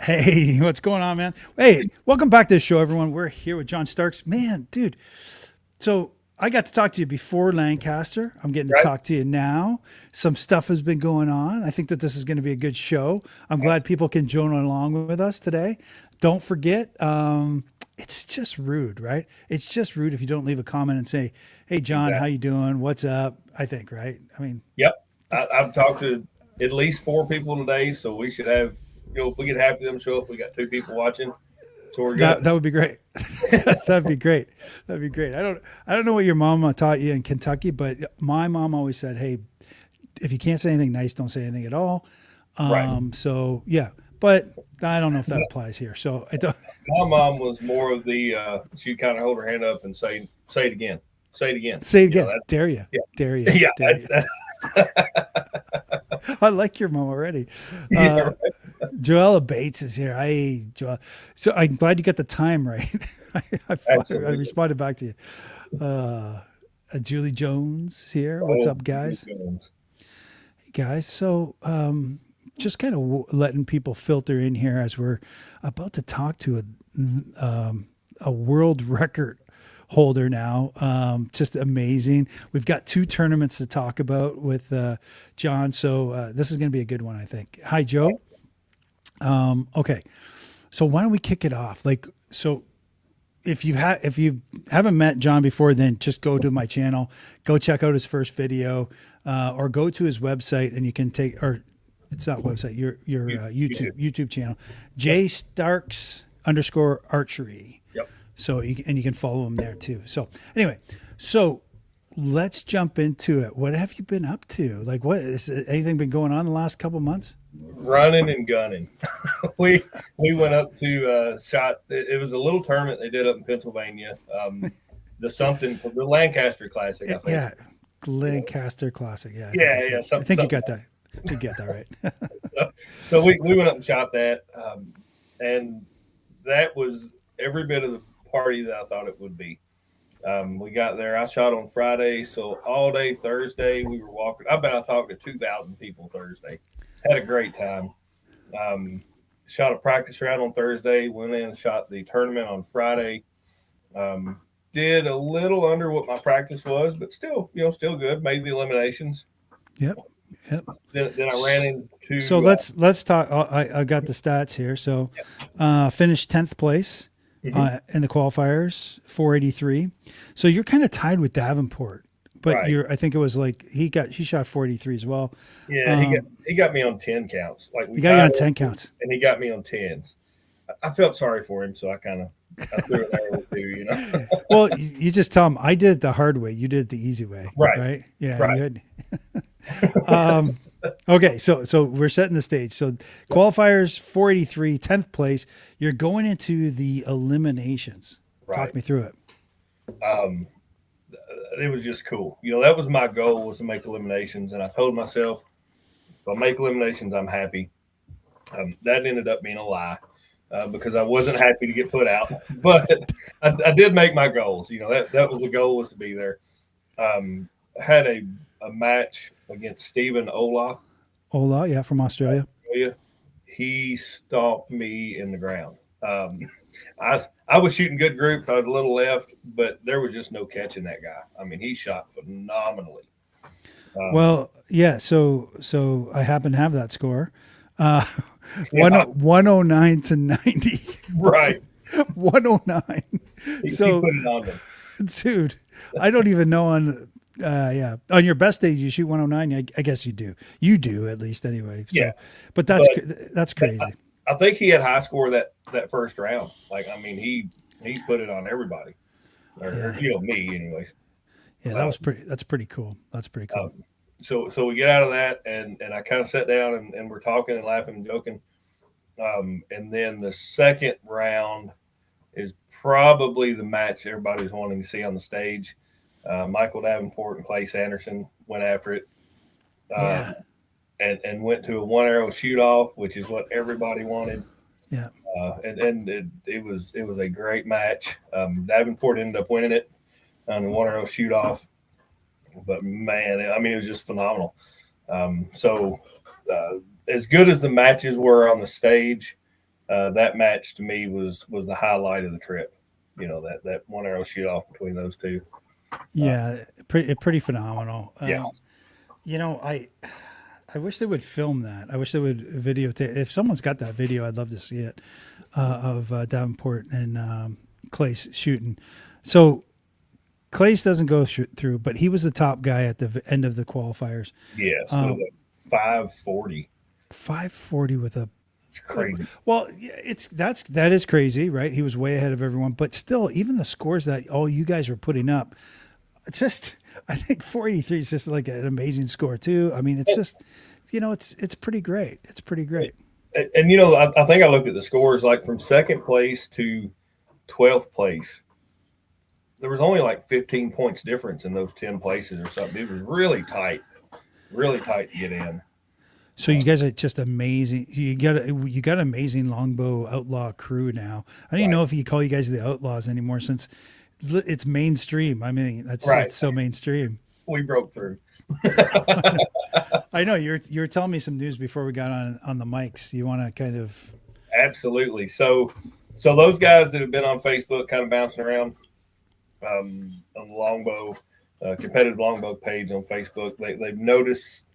Hey, what's going on, man? Hey, welcome back to the show, everyone. We're here with Jon Starks. Man, dude, so I got to talk to you before Lancaster. I'm getting to Right? talk to you now. Some stuff has been going on. I think that this is going to be a good show. I'm glad Absolutely. people can join along with us today. Don't forget, it's just rude, right? It's just rude if you don't leave a comment and say, "Hey, John, how Exactly. you doing? What's up?" I think, right? I mean, Yep. it's I've talked to at least four people today, so we should have, if we get half of them show up, we got two people watching, so we're good. that would be great. That'd be great. That'd be great. I don't know what your mama taught you in Kentucky, but my mom always said, "Hey, if you can't say anything nice, don't say anything at all." Right. So yeah, but I don't know if that applies here. So I don't My mom was more of the, she'd kind of hold her hand up and say it again, say it again. say it You know, again. that, Dare you? yeah, Dare you? yeah, Dare you? I like your mom already. yeah, Uh, right. Joella Bates is here. Hey, Joella. So I'm glad you got the time right. I Absolutely. responded back to you. Uh, Julie Jones here. What's Oh, up, Julie guys? Jones. Hey, guys. So just kind of letting people filter in here as we're about to talk to a world record holder now. Just amazing. We've got two tournaments to talk about with John. So this is going to be a good one, I think. Hi, Joe. Okay. So why don't we kick it off? So if you haven't met John before, then just go to my channel, go check out his first video, or go to his website and you can take or it's not website your You too. YouTube channel, Yep. J Starks underscore archery. Yep. So and you can follow him there too. So anyway, so let's jump into it. What have you been up to? Like, what is anything been going on the last couple months? Running and gunning. We went up to shot. It was a little tournament they did up in Pennsylvania. The Lancaster Classic, I think. Yeah, Lancaster Classic. Yeah, I think Yeah, that's yeah, it. I something, think you something got like that. You get that right. that. So we went up and shot that, and that was every bit of the party that I thought it would be. We got there. I shot on Friday, so all day Thursday we were walking. I bet I talked to 2,000 people Thursday. Had a great time. Um, Shot a practice round on Thursday. Went in and shot the tournament on Friday. Um, did a little under what my practice was, but still, still good. Made the eliminations. Yep. Yep. Then I ran So into. let's talk. I got the stats here. So finished 10th place Mhm. in the qualifiers, 483. So you're kind of tied with Davenport, but Right. I think it was like he shot 483 as well. Yeah, Um, he got me on 10 counts. Like we he got you tied on up, 10 counts. and he got me on tens. I felt sorry for him, so I threw an arrow too. Well, you just tell him I did it the hard way. You did it the easy way, Right, right? Yeah, right. you had. Um, okay, so we're setting the stage. So qualifiers 483, 10th place. You're going into the eliminations. Talk Right. me through it. Um, it was just cool. That was my goal, was to make eliminations, and I told myself if I make eliminations, I'm happy. That ended up being a lie because I wasn't happy to get put out, but I did make my goals. That was the goal, was to be there. Had a match against Stephen Ola. Ola, yeah, from Australia. He stomped me in the ground. I was shooting good groups. I was a little left, but there was just no catching that guy. I mean, he shot phenomenally. Um, Well, yeah. So I happen to have that score. Uh, yeah, 109 to 90. right. 109. He So, put it on them. dude, I don't even know yeah, on your best day you shoot 109. I guess you do. You do at least anyway. Yeah, So, but but that's crazy. I think he had high score that first round. Like, I mean, he put it on everybody, or Yeah. me, anyways. Yeah, Uh, that's pretty cool. That's pretty cool. um, so we get out of that, and I kind of sat down, and we're talking and laughing and joking. And then the second round is probably the match everybody's wanting to see on the stage. Michael Davenport and Clay Sanderson went after it, Yeah. um, and went to a one arrow shoot off, which is what everybody wanted. Yeah. And it was a great match. Davenport ended up winning it on the one arrow shoot off, but man, I mean, it was just phenomenal. So as good as the matches were on the stage, that match to me was the highlight of the trip. That one arrow shoot off between those two. Yeah, pretty phenomenal. Yeah, I wish they would film that. I wish they would videotape. If someone's got that video, I'd love to see it of Davenport and Clace shooting. So Clace doesn't go through, but he was the top guy at the end of the qualifiers. yes, with a 540. 540 with a It's crazy. well, that is crazy, right? He was way ahead of everyone, but still, even the scores that all you guys were putting up, just I think 483 is just like an amazing score too. I mean, it's just it's pretty great. It's pretty great. And I think I looked at the scores like from second place to 12th place. There was only like 15 points difference in those 10 places or something. It was really tight to get in. So you guys are just amazing. You got amazing longbow outlaw crew now. I don't even Right. know if you call you guys the outlaws anymore since it's mainstream. I mean, Right. it's so mainstream. We broke through. I know you're telling me some news before we got on the mics. You want to kind of Absolutely. So those guys that have been on Facebook kind of bouncing around on the longbow, competitive longbow page on Facebook, they've noticed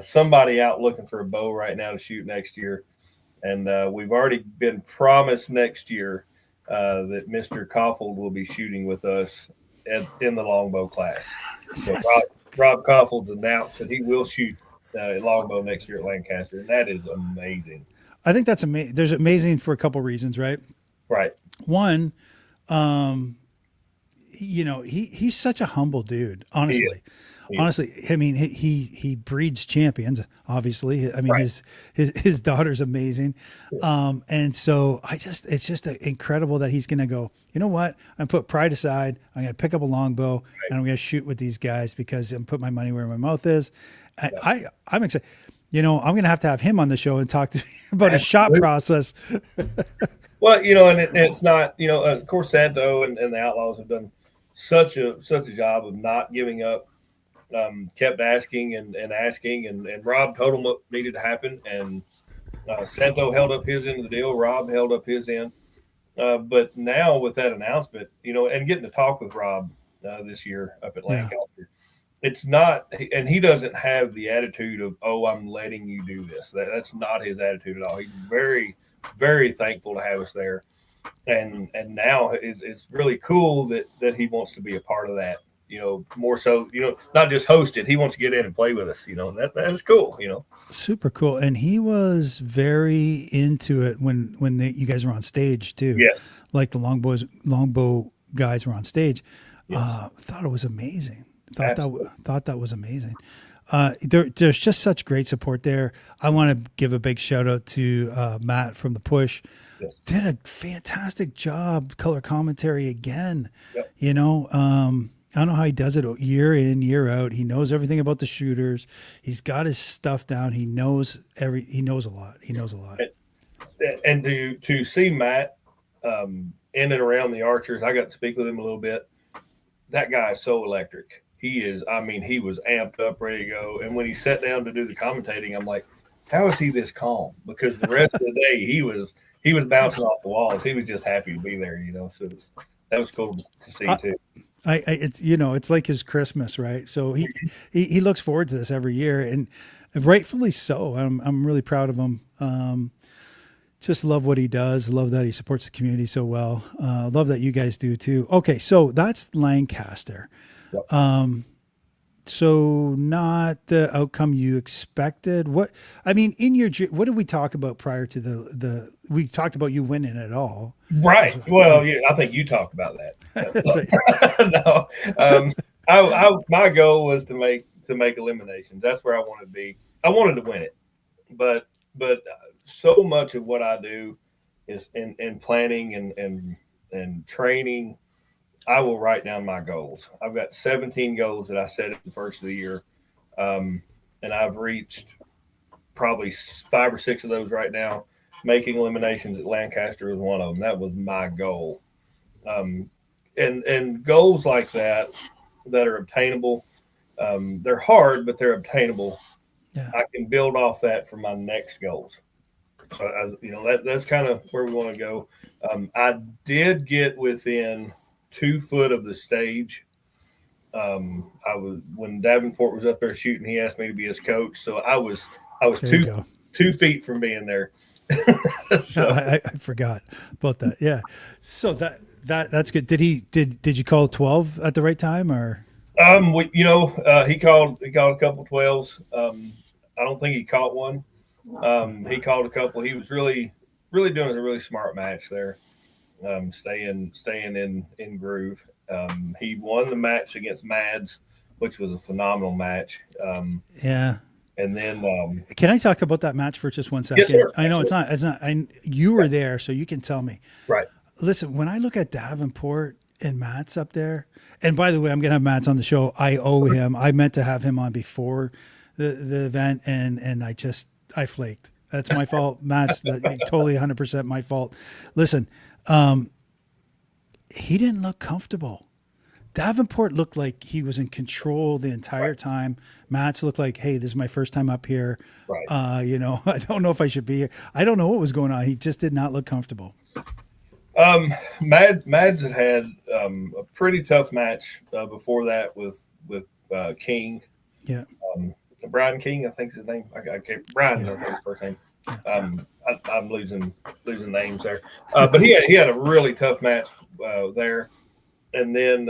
somebody out looking for a bow right now to shoot next year. And we've already been promised next year that Mr. Koffold will be shooting with us in the longbow class. So yes. Rob Koffold's announced that he will shoot longbow next year at Lancaster, and that is amazing. I think that's amazing. There's amazing for a couple reasons, right? Right. One, he's such a humble dude. He is. Honestly, He is. honestly, I mean, he breeds champions. Obviously, I mean, Right. his daughter's amazing, and so it's just incredible that he's gonna go. You know what? I'm put pride aside. I'm gonna pick up a longbow and I'm gonna shoot with these guys because I'm put my money where my mouth is. I'm excited. I'm gonna have to have him on the show and talk to me about his shot Absolutely. process. Well, and it's not, of course, Santo and the Outlaws have done such a job of not giving up. Kept asking and asking, and Rob told them what needed to happen, and Santo held up his end of the deal. Rob held up his end. But now with that announcement, and getting to talk with Rob this year up at Yeah, Lancaster, it's not, and he doesn't have the attitude of, oh, I'm letting you do this. That's not his attitude at all. He's very, very thankful to have us there. And now it's really cool that he wants to be a part of that. More so, not just host it. He wants to get in and play with us. That's cool. super cool. And he was very into it when you guys were on stage too, Yes, like the longbow guys were on stage. yes, Thought it was amazing. absolutely. Thought that was amazing. There's just such great support there. I want to give a big shout out to Matt from the Push. Yes. Did a fantastic job color commentary again. Yep. I don't know how he does it year in, year out. He knows everything about the shooters. He's got his stuff down. He knows he knows a lot. He knows a lot. And to see Matt in and around the archers, I got to speak with him a little bit. That guy is so electric. He is. I mean, he was amped up, ready to go. And when he sat down to do the commentating, I'm like, how is he this calm? Because the rest of the day he was bouncing off the walls. He was just happy to be there. So that was cool to see too. It's like his Christmas, right? So he looks forward to this every year, and rightfully so. I'm really proud of him. Just love what he does. Love that he supports the community so well. Love that you guys do too. Okay, so that's Lancaster. Yep. So not the outcome you expected. What what did we talk about prior to the? We talked about you winning it all. Right. Well, yeah, I think you talked about that. No, my goal was to make eliminations. That's where I wanted to be. I wanted to win it, but so much of what I do is in planning and training. I will write down my goals. I've got 17 goals that I set at the first of the year, and I've reached probably 5 or 6 of those right now. Making eliminations at Lancaster was one of them. That was my goal. And goals like that are obtainable. They're hard, but they're obtainable. Yeah. I can build off that for my next goals. So that's kind of where we want to go. I did get within 2 foot of the stage. I was when Davenport was up there shooting. He asked me to be his coach, so I was There you two go. 2 feet from being there. So I forgot about that. Yeah. So that's good. Did you call 12 at the right time or? he called a couple 12s. I don't think he caught one. He called a couple. He was really doing a really smart match there. Staying in groove. He won the match against Mads, which was a phenomenal match. Yeah. And then Can I talk about that match for just one yes, second? sir. I know Absolutely. it's not, you were there, so you can tell me. Right. Listen, when I look at Davenport and Matt's up there, and by the way, I'm going to have Matt's on the show. I owe him. I meant to have him on before the event, and I flaked. That's my fault. Matt's totally 100% my fault. Listen, he didn't look comfortable. Davenport looked like he was in control the entire Right. time. Matt's looked like, hey, this is my first time up here. Right. I don't know if I should be here. I don't know what was going on. He just did not look comfortable. Mads had a pretty tough match before that with King. Yeah, Brian King, I think's his name. I can't. Brian, yeah, I think his first name. yeah. I'm losing names there. But he had a really tough match there. And then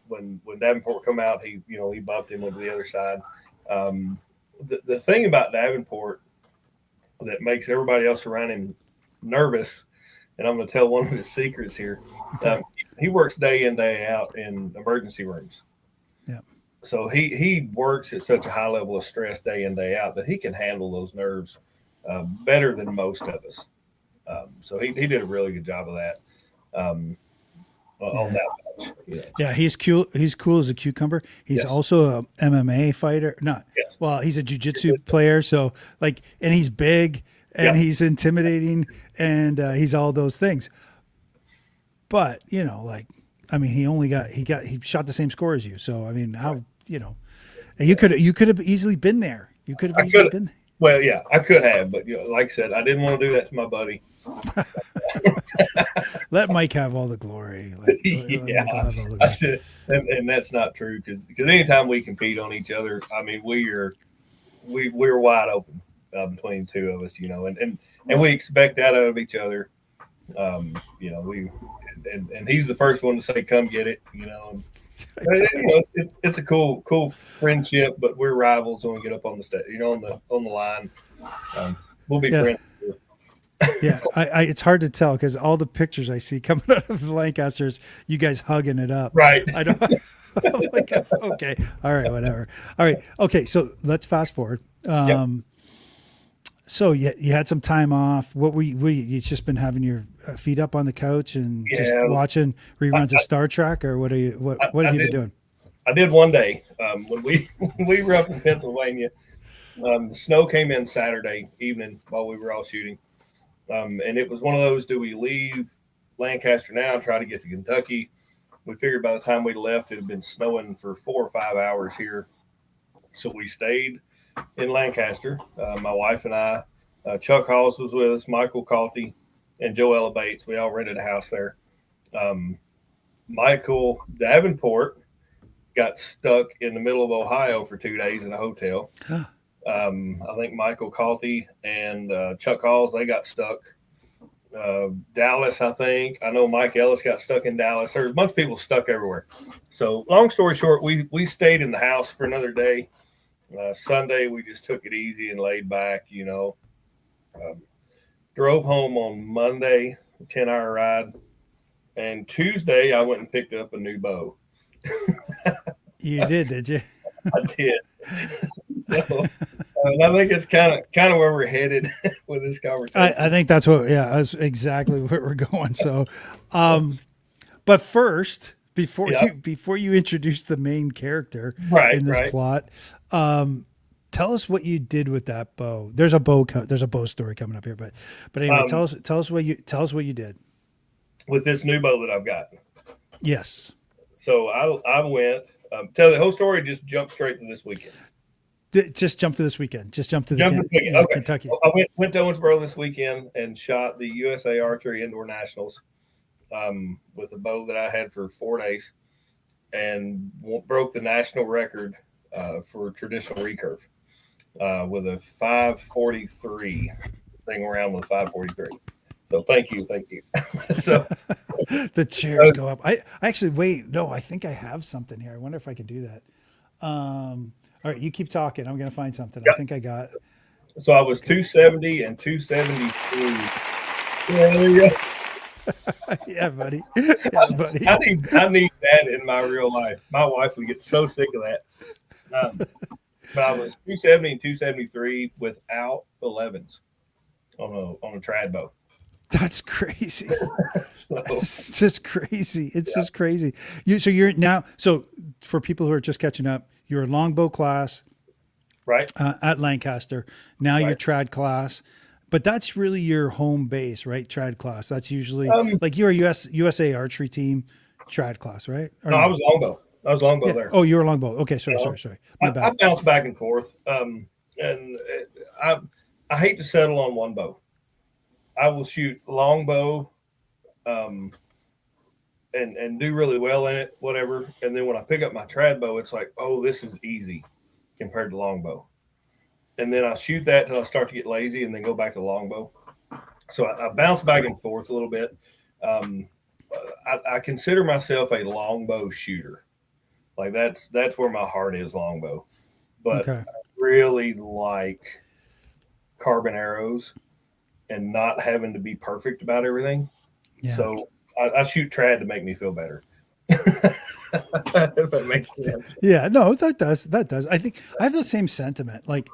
when Davenport come out, he bumped him over the other side. Um, the thing about Davenport that makes everybody else around him nervous, and I'm going to tell one of his secrets here. Okay. He works day in day out in emergency rooms. Yeah. So he works at such a high level of stress day in day out that he can handle those nerves better than most of us. So he did a really good job of that on Yeah. that match. Yeah. Yeah, he's cool. He's cool as a cucumber. He's Yes. also a MMA fighter. Not Yes. well, he's a jujitsu player. So like, and he's big and Yep. he's intimidating and he's all those things. But like, I mean, he shot the same score as you. So I mean, Right. and you could have easily been there. You could have I easily could. been. Well, yeah, I could have, but like I said, I didn't want to do that to my buddy. Let Mike have all the glory. Let Yeah, Mike have all the I glory. said, and that's not true because anytime we compete on each other, I mean, we're wide open between the two of us, and we expect that out of each other. We and he's the first one to say, "Come get it," But, it's a cool friendship, but we're rivals when we get up on the stage, on the line. Um, we'll be Yeah. friends. Yeah, it's hard to tell because all the pictures I see coming out of Lancaster's, you guys hugging it up. Right. I don't. I'm like, okay, all right, whatever. All right, okay. So let's fast forward. Yep. So you had some time off. You just been having your feet up on the couch and just Yeah. watching I, reruns of Star Trek, or what are you? What I have you been did. doing? I did one day when we when we were up in Pennsylvania. The snow came in Saturday evening while we were all shooting, and it was one of those: do we leave Lancaster now and try to get to Kentucky? We figured by the time we left, it had been snowing for 4 or 5 hours here, so we stayed in Lancaster. My wife and I, Chuck Halls was with us, Michael Calty, and Joella Bates. We all rented a house there. Um, Michael Davenport got stuck in the middle of Ohio for 2 days in a hotel. I think Michael Calty and Chuck Halls, they got stuck. Dallas, I think. I know Mike Ellis got stuck in Dallas. There's a bunch of people stuck everywhere. So, long story short, we stayed in the house for another day. Sunday, we just took it easy and laid back. Drove home on Monday, 10-hour ride. And Tuesday, I went and picked up a new bow. You did you? I did. So, I think it's kind of where we're headed with this I conversation. think that's exactly where we're going. So, but first, Yeah. before you introduce the main character Right. in this Right. plot, tell us what you did with that bow. There's a bow story coming up here, but anyway, Um, tell us what you did. with this new bow that I've got. Yes. So I went. Tell the whole story. Just jump straight to this weekend. Just jump to this weekend. Just jump to the Jump this weekend. Okay. Kentucky. I went to Owensboro this weekend and shot the USA Archery Indoor Nationals with a bow that I had for 4 days, and broke the national record for traditional recurve with a 543. Thing around with 543. So thank you. So the chairs go up. I actually wait. No, I think I have something here. I wonder if I could do that. All right, you keep talking. I'm gonna find something. Yeah. I think I got. So I was 270 and 273. Yeah, there you go. Yeah, buddy. Yeah, buddy. I need that in my real life. My wife would get so sick of that. But I was 270 and 273 without 11s on a trad bow. That's crazy. So, It's just crazy. It's just crazy. You're now. So for people who are just catching up, you're a longbow class, right? At Lancaster. Now Right. you're trad class, but that's really your home base, right? Trad class. That's usually like you're a USA Archery team, trad class, right? Or No, I was longbow. yeah. There. Oh, you were longbow. Okay, sorry. My I bad. bounce back and forth, and I hate to settle on one bow. I will shoot longbow, and do really well in it, whatever. And then when I pick up my trad bow, it's like, oh, this is easy compared to longbow. And then I shoot that till I start to get lazy, and then go back to longbow. So I bounce back and forth a little bit. I consider myself a longbow shooter. Like that's where my heart is, longbow. But Okay. I really like carbon arrows and not having to be perfect about everything. Yeah. So I shoot trad to make me feel better. If that makes sense. Yeah, no, that does. I think I have the same sentiment. Like,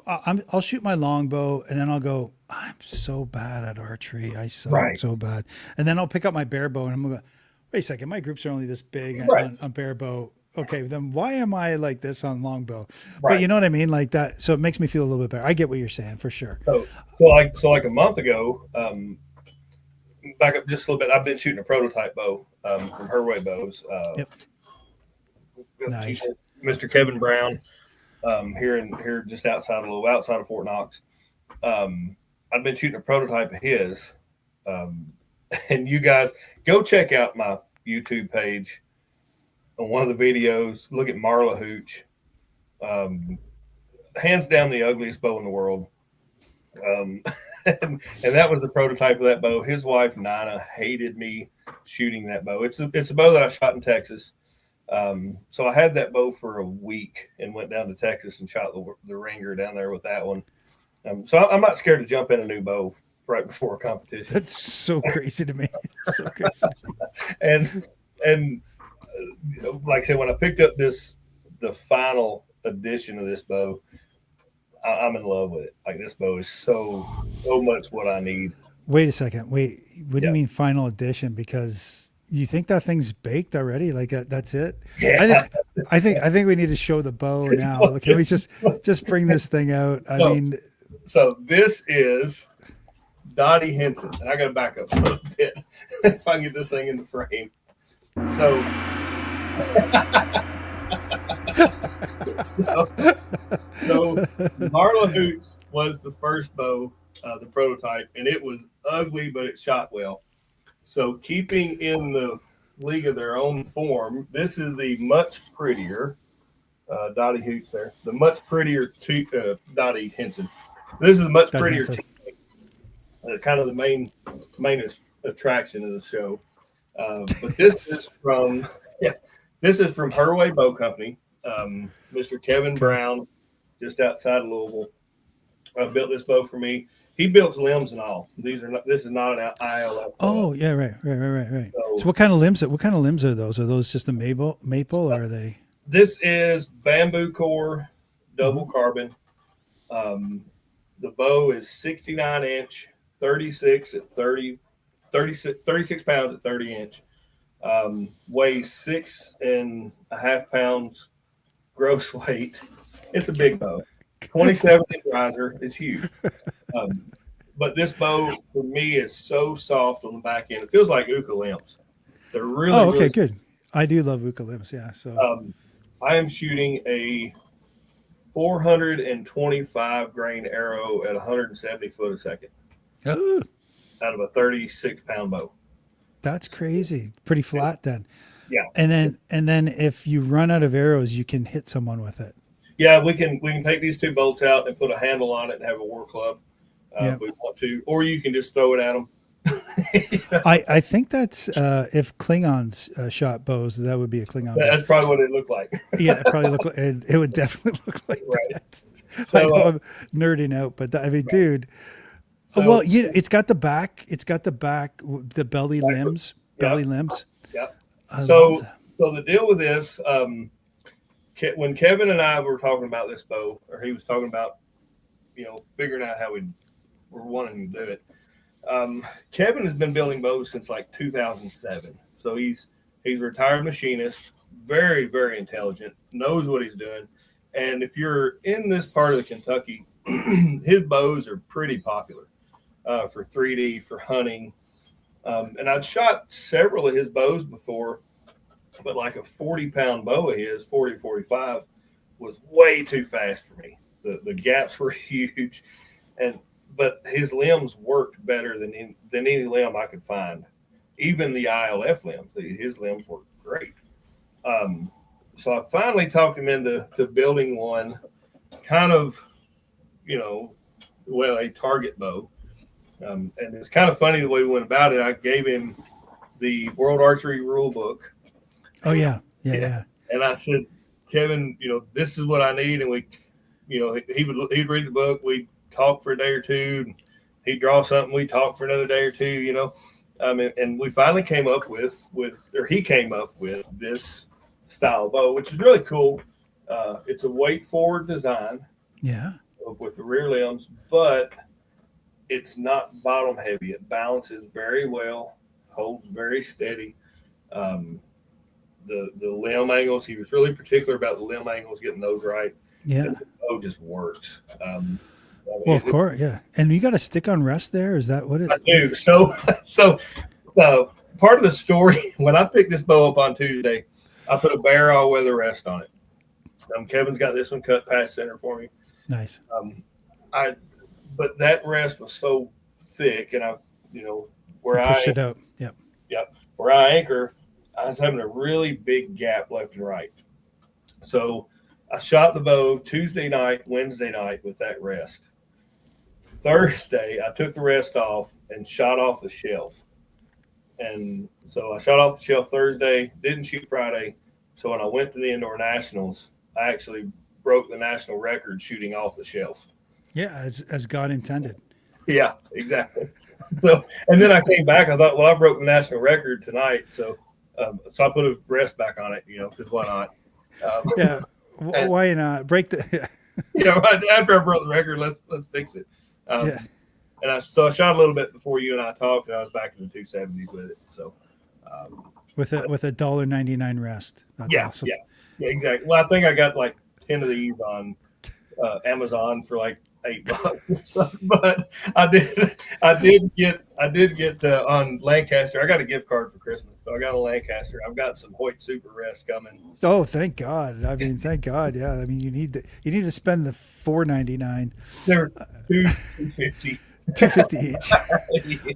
I'll shoot my longbow, and then I'll go, I'm so bad at archery. I suck Right. so bad. And then I'll pick up my bare bow, and I'm gonna go, wait a second, my groups are only this big Right. on bare bow. Okay, then why am I like this on longbow? But Right. you know what I mean, like that. So it makes me feel a little bit better. I get what you're saying for sure. So like a month ago, back up just a little bit. I've been shooting a prototype bow from Herway Bows. Yep. Nice. Mr. Kevin Brown, here just outside of Fort Knox. I've been shooting a prototype of his, and you guys go check out my YouTube page. On one of the videos, look at Marla Hooch, hands down the ugliest bow in the world. And that was the prototype of that bow. His wife Nina hated me shooting that bow. It's a bow that I shot in Texas. So I had that bow for a week and went down to Texas and shot the ringer down there with that one. So I'm not scared to jump in a new bow right before a competition. That's so crazy to me. It's so crazy. and like I said, when I picked up the final edition of this bow, I'm in love with it. Like this bow is so much what I need. Wait a second. Wait, what do Yeah. you mean final edition? Because you think that thing's baked already? Like that's it? Yeah. I think we need to show the bow now. Can we just bring this thing out? I mean, So this is Dottie Henson. And I got to back up a little bit if I can get this thing in the frame. So, so Marla Hooch was the first bow, the prototype, and it was ugly, but it shot well. So keeping in the league of their own form, this is the much prettier Dottie Hooch there, the much prettier Dottie Henson. This is a much prettier team, kind of the main attraction of the show. But this is from Herway Bow Company. Mr. Kevin Brown, just outside of Louisville, built this bow for me. He built limbs and all. This is not an ILF. oh yeah, right. So what kind of limbs? What kind of limbs are those? Are those just a maple, or are they? This is bamboo core, double carbon. The bow is 69 inch, 36 at 36 pounds at 30 inch. Weighs 6.5 pounds gross weight. It's a big bow. 27 inch riser. It's huge. But this bow for me is so soft on the back end. It feels like Uka limbs. They're really. Oh, okay, really good. I do love Uka limbs. Yeah. So I am shooting a 425 grain arrow at 170 foot a second Oh, out of a 36-pound bow. that's crazy. Pretty flat then. Yeah, And then if you run out of arrows, you can hit someone with it. yeah. We can take these two bolts out and put a handle on it and have a war club Yeah. if we want to, or you can just throw it at them. I think that's if Klingons shot bows, that would be a Klingon bow. That's probably what it looked like. Yeah, it probably look like it would definitely look like Right. that. So, I know I'm nerding out, but I mean, dude. So, Well, it's got the back. It's got the back, the belly limbs. Belly Yep. limbs. Yep. I love So, that. so the deal with this, when Kevin and I were talking about this bow, or he was talking about, figuring out how we were wanting to do it. Kevin has been building bows since like 2007. So he's a retired machinist, very, very intelligent, knows what he's doing. And if you're in this part of the Kentucky, his bows are pretty popular for 3D, for hunting. And I'd shot several of his bows before, but like a 40-pound bow of his, 40, 45, was way too fast for me. The gaps were huge. But his limbs worked better than any limb I could find. Even the ILF limbs, his limbs worked great. So I finally talked him into building one, kind of, a target bow. And it's kind of funny the way we went about it. I gave him the World Archery Rule Book. Oh yeah. And I said, Kevin, this is what I need. And we, he'd read the book. We'd talk for a day or two. And he'd draw something. We'd talk for another day or two, and we finally came up he came up with this style of bow, which is really cool. It's a weight forward design. Yeah. With the rear limbs, but it's not bottom heavy. It balances very well, holds very steady. The limb angles, he was really particular about the limb angles, getting those right. Yeah. And the bow just works. Well, of course, yeah. And you got a stick on rest there? Is that what it? I do. So part of the story, when I picked this bow up on Tuesday, I put a Bear all-weather rest on it. Kevin's got this one cut past center for me. Nice. But that rest was so thick, and where I push it out. Yep. Where I anchor, I was having a really big gap left and right. So I shot the bow Tuesday night, Wednesday night with that rest. Thursday, I took the rest off and shot off the shelf. And so I shot off the shelf Thursday, didn't shoot Friday. So when I went to the Indoor Nationals, I actually broke the national record shooting off the shelf. Yeah, as God intended. Yeah, exactly. So, and then I came back. I thought, well, I broke the national record tonight, so I put a rest back on it, because why not? Yeah, why not break the? After I broke the record, let's fix it. Yeah. And I shot a little bit before you and I talked, and I was back in the 270s with it. So, with a $1.99 rest. That's awesome. Yeah, exactly. Well, I think I got like 10 of these on Amazon for like $8. But I did get on Lancaster. I got a gift card for Christmas, so I got a Lancaster. I've got some Hoyt Super Rest coming. Oh, thank God! I mean, thank God. Yeah, I mean, you need to spend the $4.99. They're $2.50. $2.50 each.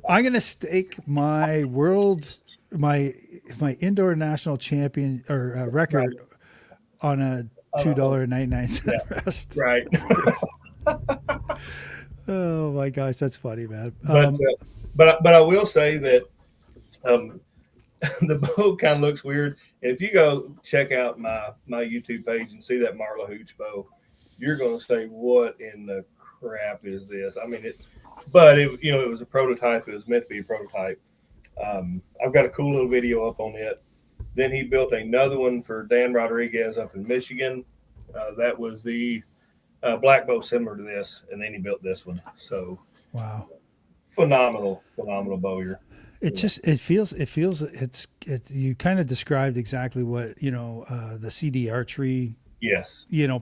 I'm gonna stake my indoor national champion or record on a $2.99 rest. Right. Oh my gosh, that's funny, man. But I will say that the bow kind of looks weird. And if you go check out my YouTube page and see that Marla Hooch bow, you're going to say, "What in the crap is this?" I mean, it was a prototype. It was meant to be a prototype. I've got a cool little video up on it. Then he built another one for Dan Rodriguez up in Michigan. That was the black bow similar to this, and then he built this one. So, wow, phenomenal bow here. It feels you kind of described exactly what the CD Archery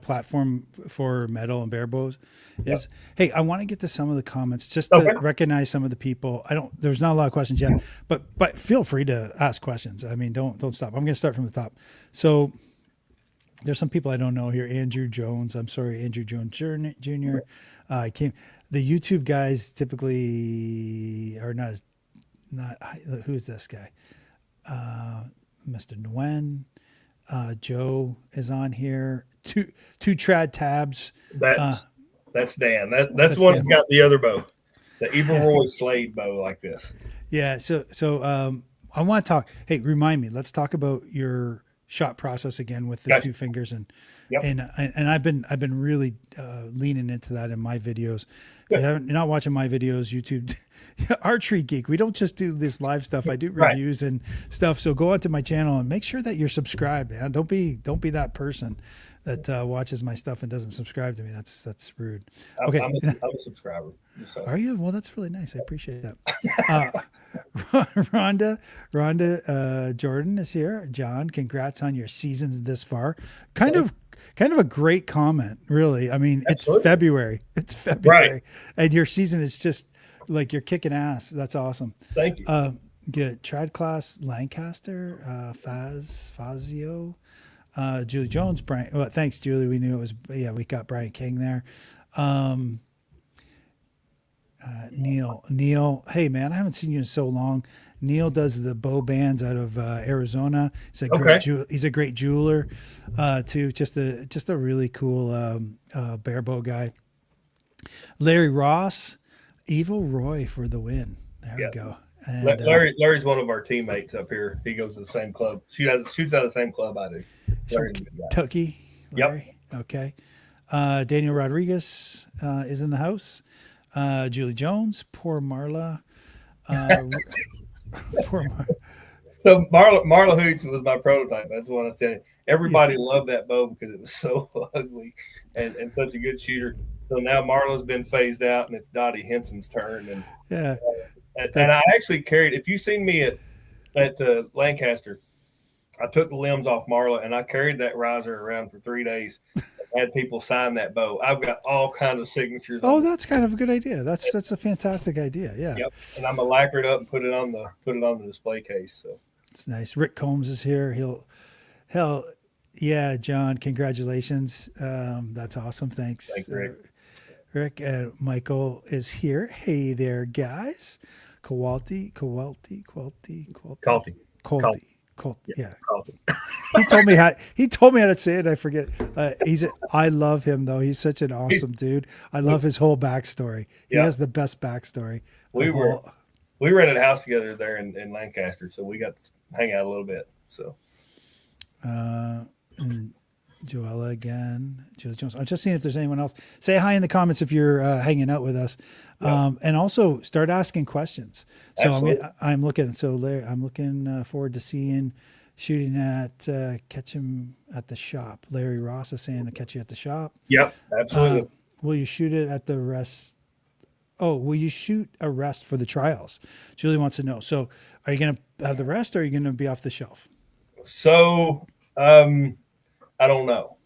platform for metal and bear bows is. Yep. Hey, I want to get to some of the comments just to recognize some of the people. There's not a lot of questions yet, but feel free to ask questions. I mean, don't stop. I'm going to start from the top. So There's some people I don't know here. Andrew Jones. I'm sorry, Andrew Jones Jr. I came. The YouTube guys typically are not as not. Who's this guy? Mr. Nguyen. Joe is on here. Two trad tabs. That's Dan. That's That's one Dan. who got the other bow, the Evil Yeah. Roy Slade bow like this. Yeah. So I want to talk. Hey, remind me. Let's talk about your shot process again with the Okay. two fingers Yep. and I've been really leaning into that in my videos. If Good. you're not watching my videos, YouTube, Archery Geek. We don't just do this live stuff. I do Right. reviews and stuff. So go onto my channel and make sure that you're subscribed, man. Don't be that person that watches my stuff and doesn't subscribe to me. That's rude. Okay. I'm a subscriber. Are you? Well, that's really nice. I appreciate that. Rhonda Jordan is here. John, congrats on your season this far. Kind of a great comment, really. I mean, Absolutely. it's February. It's February, Right. and your season is just like you're kicking ass. That's awesome. Thank you. Good. Trad class Lancaster, Fazio, Julie Jones, Brian. Well, thanks, Julie. We knew it was. Yeah, we got Brian King there. Neil. Hey, man, I haven't seen you in so long. Neil does the bow bands out of Arizona. He's a great jeweler, too. Just a really cool bear bow guy. Larry Ross, Evil Roy for the win. There we go. And Larry's one of our teammates up here. He goes to the same club. Shoots out of the same club I do. Larry's a good guy. Kentucky. Larry. Yep. Okay. Daniel Rodriguez is in the house. Julie Jones. Poor Marla. So Marla Hooch was my prototype. That's the one I said. Everybody loved that bow because it was so ugly and such a good shooter. So now Marla's been phased out, and it's Dottie Henson's turn. And yeah, and I actually carried. If you seen me at Lancaster, I took the limbs off Marla and I carried that riser around for 3 days. And had people sign that bow. I've got all kinds of signatures. Oh, that's kind of a good idea. That's a fantastic idea. Yeah. Yep. And I'm gonna lacquer it up and put it on the display case. So it's nice. Rick Combs is here. Yeah, John, congratulations. That's awesome. Thanks. Thanks, Rick. Rick and Michael is here. Hey there, guys. Kowalty. Yeah. He told me how to say it. I forget. I love him though. He's such an awesome dude. I love his whole backstory. He has the best backstory. We rented a house together there in Lancaster, so we got to hang out a little bit. So and Joella again, Julie Jones. I'm just seeing if there's anyone else. Say hi in the comments if you're hanging out with us, and also start asking questions. So I'm looking. So Larry, I'm looking forward to shooting at catch him at the shop. Larry Ross is saying to catch you at the shop. Yep, absolutely. Will you shoot it at the rest? Oh, will you shoot a rest for the trials? Julie wants to know. So, are you going to have the rest, or are you going to be off the shelf? So, I don't know.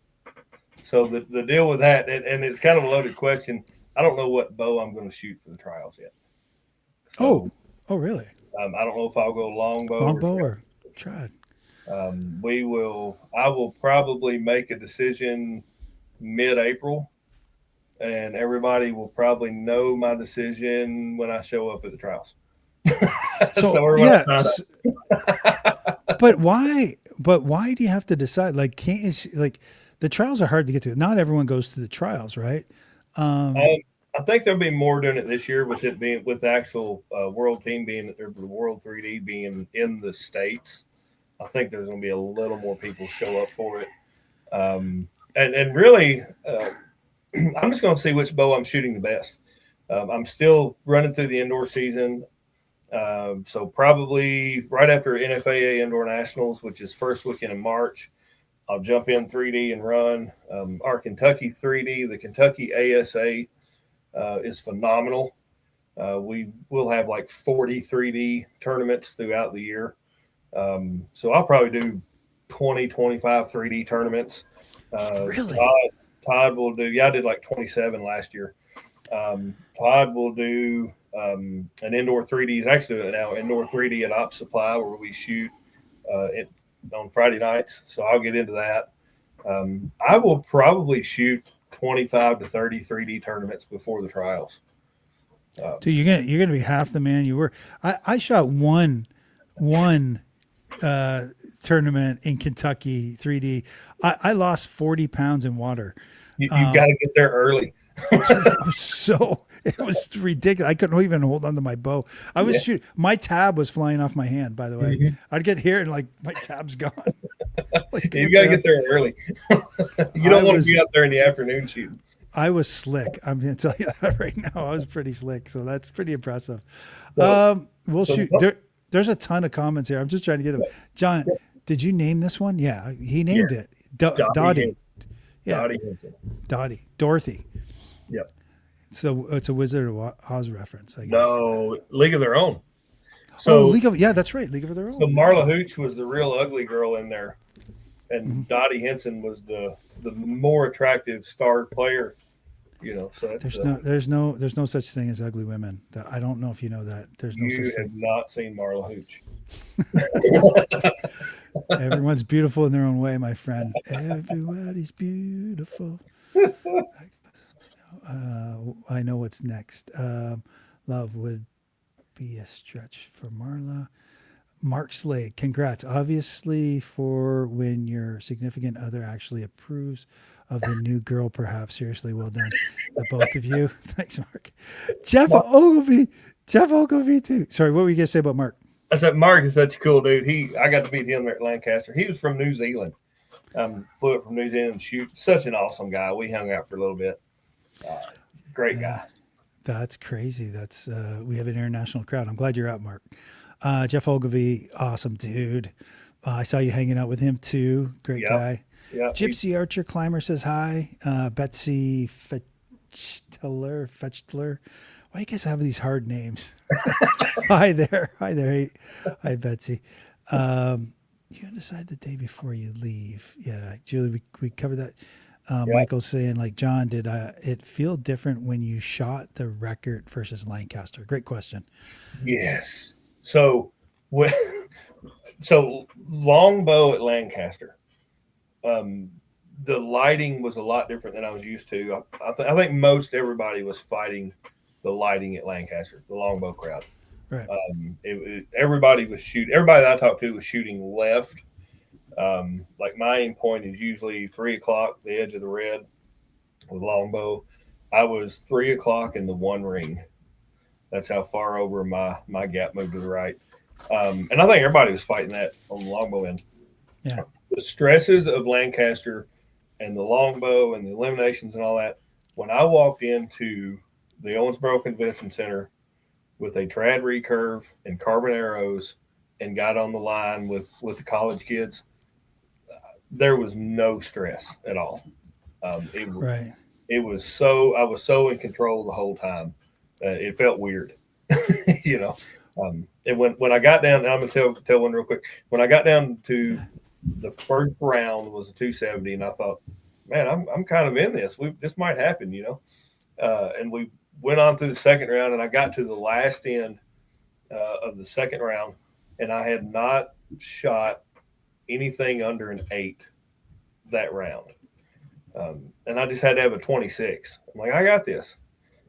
So the deal with that, and it's kind of a loaded question. I don't know what bow I'm going to shoot for the trials yet. So, oh, really? I don't know if I'll go longbow or trad. I will probably make a decision mid-April, and everybody will probably know my decision when I show up at the trials. But why? But why do you have to decide? Like, can't you see, like the trials are hard to get to? Not everyone goes to the trials, right? I think there'll be more doing it this year with it being with the actual world team being the World 3D being in the States. I think there's going to be a little more people show up for it, and really, I'm just going to see which bow I'm shooting the best. I'm still running through the indoor season. So probably right after NFAA Indoor Nationals, which is first weekend in March, I'll jump in 3D and run our Kentucky 3D. The Kentucky ASA is phenomenal. We will have like 40 3D tournaments throughout the year. So I'll probably do 20, 25 3D tournaments. Really? Todd will do. Yeah, I did like 27 last year. Todd will do an indoor 3D. He's actually doing it now, indoor 3D at Op Supply, where we shoot on Friday nights. So I'll get into that. I will probably shoot 25 to 30 3D tournaments before the trials. Dude, you're gonna be half the man you were. I shot one uh, tournament in Kentucky 3D. I lost 40 pounds in water. You got to get there early. Dude, it was ridiculous. I couldn't even hold onto my bow. I was Yeah. shooting. My tab was flying off my hand. By the way, Mhm. I'd get here and like my tab's gone. Like, You what got to the- get there early. You don't want to be out there in the afternoon shooting. I was slick. I'm going to tell you that right now. I was pretty slick. So that's pretty impressive. So, We'll so shoot. There's a ton of comments here. I'm just trying to get them. John, did you name this one? Yeah, he named it. Dottie. Henson. Yeah, Dottie Henson. Dottie. Dorothy. Yep. So it's a Wizard of Oz reference, I guess. No, League of Their Own. Oh, So, yeah, that's right. League of Their Own. so Marla Hooch was the real ugly girl in there, and Mm-hmm. Dottie Henson was the more attractive star player. So that's, There's no such thing as ugly women. I don't know if you know that. There's no you such have thing. not seen Marla Hooch. Everyone's beautiful in their own way, my friend. Everybody's beautiful. I know what's next. Love would be a stretch for Marla. Mark Slade, congrats. Obviously, for when your significant other actually approves of the new girl, perhaps. Seriously, well done. The both of you. Thanks, Mark. Jeff Ogilvie, too. Sorry, what were you going to say about Mark? I said Mark is such a cool dude. I got to meet him there at Lancaster. He was from New Zealand. Flew up from New Zealand and shoot. Such an awesome guy. We hung out for a little bit. Great guy. That's crazy. That's we have an international crowd. I'm glad you're out, Mark. Jeff Ogilvie, awesome dude. I saw you hanging out with him too. Great guy. Yeah. Gypsy Archer Climber says hi. Betsy Fetchtler. Why do you guys have these hard names? Hi there. Hey, hi, Betsy. You gotta decide the day before you leave. Yeah, Julie, we covered that. Michael's saying, like, John, did it feel different when you shot the record versus Lancaster? Great question. Yes. So longbow at Lancaster, the lighting was a lot different than I was used to. I think most everybody was fighting the lighting at Lancaster, the longbow crowd. Right. Everybody was shooting. Everybody that I talked to was shooting left. Like my aim point is usually 3 o'clock, the edge of the red with longbow. I was 3 o'clock in the one ring. That's how far over my gap moved to the right. And I think everybody was fighting that on the longbow end. Yeah. The stresses of Lancaster and the longbow and the eliminations and all that. When I walked into the Owensboro Convention Center with a trad recurve and carbon arrows and got on the line with the college kids, there was no stress at all. Right. I was so in control the whole time. It felt weird, And when I got down, and I'm gonna tell one real quick. When I got down to the first round was a 270, and I thought, man, I'm kind of in this. This might happen, And we went on through the second round, and I got to the last end of the second round, and I had not shot anything under an 8 that round. And I just had to have a 26. I'm like, I got this.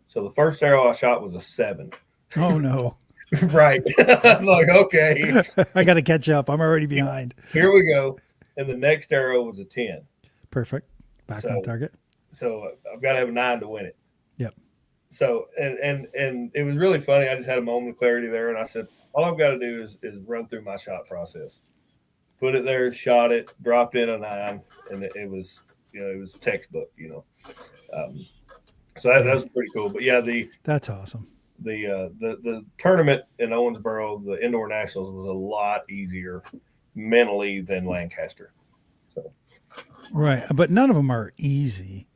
So the first arrow I shot was a 7. Oh no. Right. I'm like, okay. I got to catch up. I'm already behind. Here we go. And the next arrow was a 10. Perfect. Back on target. So I've got to have a 9 to win it. Yep. So and it was really funny. I just had a moment of clarity there, and I said, all I've got to do is run through my shot process. Put it there, shot it, dropped in a 9, and it was textbook. So that was pretty cool. But yeah, that's awesome. The tournament in Owensboro, the indoor nationals, was a lot easier mentally than Lancaster. So right, but none of them are easy.